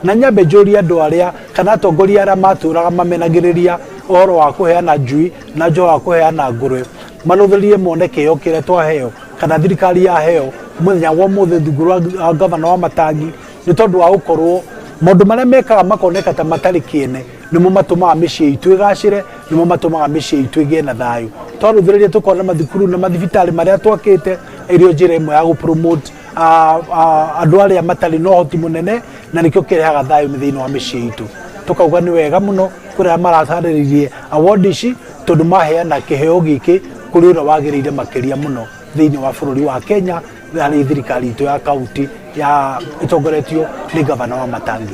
na nyambe njũrie andũ arĩa kana atongoria arĩa matũraga mamenagĩrĩria ũhoro wa kũheana njui na njoho wa kũheana ngũrwe marũthĩrie mone kĩheo kĩrĩa twaheo kana thirikari yaheo mũthenya wa ũmũthĩ thunguru wa gavana wa Matangi nĩ tondũ wa gũkorwo maũndũ marĩa mekaga makoneka ta matarĩ kĩene nĩmo matũmaga mĩciĩ itũ ĩgacĩre nĩmo matũmaga mĩciĩ itũ ĩgĩe na thayũ twarũthĩrĩria tũkona mathukuru na mathibitarĩ marĩa twakĩte ĩrĩ njĩra ĩmwe ya gũpromote andũ arĩa matarĩ na ũhoti mũnene na nĩkĩo kĩrehaga thayũ thĩinĩ wa mĩciĩ itũ tukauga nĩ wega mũno kũrĩa maratarĩrĩrie award ici tondũ maheana kĩheo gĩkĩ kũrĩ ũrĩa wagĩrĩire makĩria mũno thĩinĩ wa bũrũri wa Kenya harĩ thirikari itũ ya kaunti ya itongoretio nĩ gavana wa Matangi.